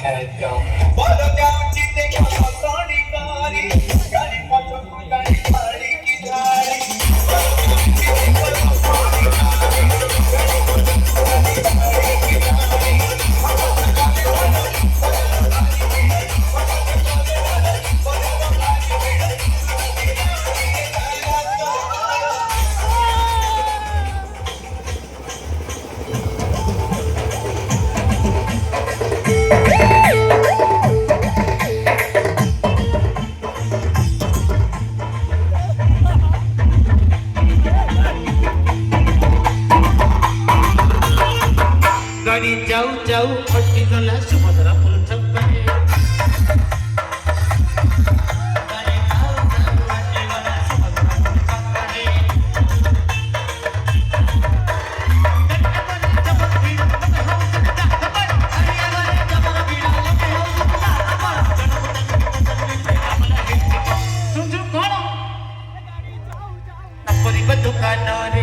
বলো যাও জিতে কত তরি তরি গাড়ি পছন্দ গাড়ি বাড়ি কি ধারি गाड़ी जाऊ जाऊ फटी गला सुभद्रा पुल छप्परे गाड़ी जाऊ जाऊ फटी गला सुभद्रा पुल छप्परे जबर भीड़ लगे हो सकता खबर हरिया वाले जबर भीड़ लगे हो सकता खबर सुन सुन कौन अपनी दुकान रे